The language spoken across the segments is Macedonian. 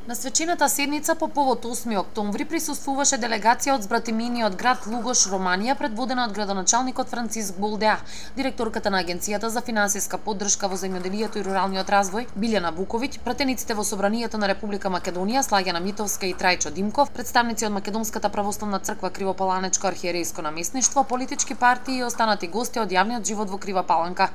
На свечената седница по повод 8 октомври присуствуваше делегација од збратиминиот град Лугош, Романија, предводена од градоначалникот Франциск Болдеа, директорката на Агенцијата за финансиска поддршка во земјоделието и руралниот развој Билјана Вуковиќ, пратениците во Собранието на Република Македонија Слаѓана Митовска и Трајчо Димков, представници од Македонската православна црква Кривопаланечко архиерейско наместништво, политички партии и останати гости од јавниот живот во Крива Паланка.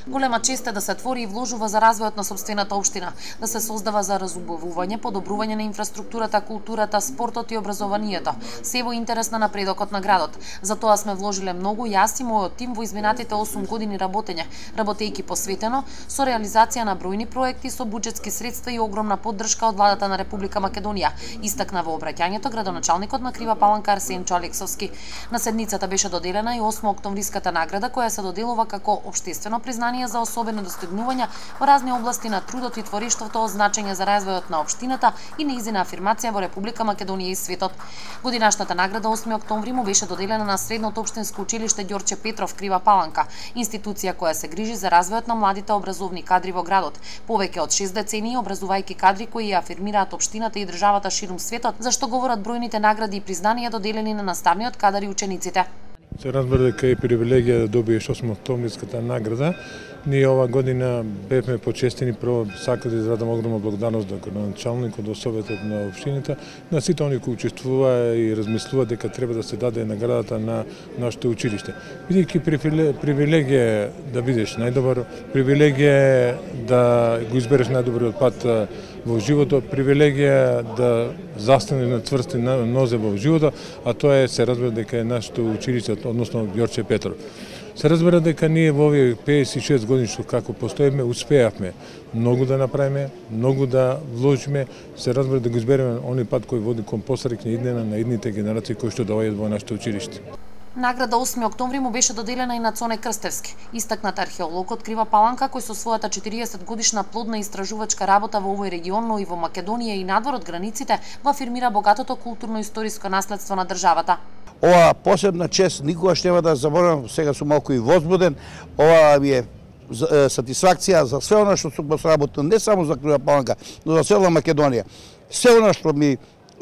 Голема чест е да се твори и вложува за развојот на сопствената општина, да се создава за разубавување, подобрување на инфраструктурата, културата, спортот и образованието, се во интерес на напредокот на градот. За тоа сме вложиле многу јас и мојот тим во изминатите 8 години работење, работејќи посветено со реализација на бројни проекти со буџетски средства и огромна поддршка од владата на Република Македонија, истакна во обраќањето градоначалникот на Крива Паланка Арсенчо Алексовски. На седницата беше доделена и 8 октомвриската награда која се доделува како општествено признание за особени достигнувања во разни области на трудот и творештвото од значење за развојот на општината и нејзина афирмација во Република Македонија и светот. Годинашната награда 8 октомври му беше доделена на Средното општинско училиште Ѓорче Петров Крива Паланка, институција која се грижи за развојот на младите образовни кадри во градот. Повеќе од 6 децении образувајќи кадри кои ја афирмираат општината и државата ширум светот, за што говорат бројните награди и признанија доделени на наставниот кадар и учениците. Се разбира дека е привилегија да добиеш 8 октомвриската награда. Ние ова година бевме почестени, прво сакам да израдам огромна благодарност до градоначалникот, до советот на општината, на сите оние кои учествуваа и размислуваат дека треба да се даде наградата на нашето училиште. Бидејќи привилегија да бидеш најдобар, привилегија да го избереш најдобриот пат во животот, привилегија да застанеш на цврсти нозе во животот, а тоа е, се разбира дека е нашето училиште, односно Ѓорче Петров. Се разбира дека ние во овие 56 години што како постоиме, успеавме многу да направиме, многу да вложиме, се разбира да го избереме оној пат кој води кон посредна иднина на идните генерации кои што доаѓаат во нашето училиште. Награда 8 октомври му беше доделена и на Цоне Крстевски, истакнат археолог од Крива Паланка, кој со својата 40 годишна плодна истражувачка работа во овој регион, но и во Македонија и надвор од границите, го афирмира богатото културно-историско наследство на државата. Ова посебна чест никогаш нема да заборавам, сега сум малку и возбуден. Ова ми е сатисфакција за све она што сум сработил, не само за Крива Паланка, но за цела Македонија. Све она што ми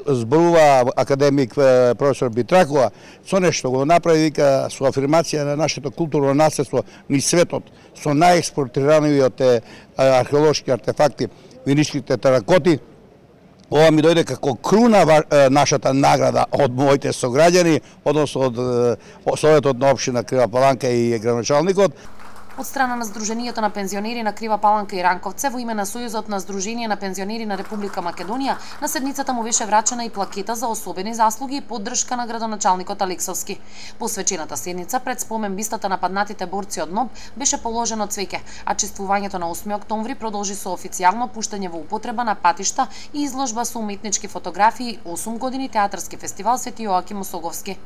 зборува академик професор Битракова, со нешто го направи, вика, со афирмација на нашето културно наследство ни светот, со најекспортираниот археолошки артефакти, виничките теракоти. Ова ми дојде како круна нашата награда од моите сограѓани, односно од Советот на општина Крива Паланка и градоначалникот. Од страна на Сдруженијето на пензионери на Крива Паланка и Ранковце во име на Сојузот на Сдружение на пензионери на Република Македонија, на седницата му беше врачена и плакета за особени заслуги и поддршка на градоначалникот Алексовски. По свечената седница пред спомен бистата на паднатите борци од НОБ беше положено цвеќе, а чествувањето на 8 октомври продолжи со официјално пуштање во употреба на патишта и изложба со уметнички фотографии 8 години театарски фестивал Свети Јоаким Осоговски.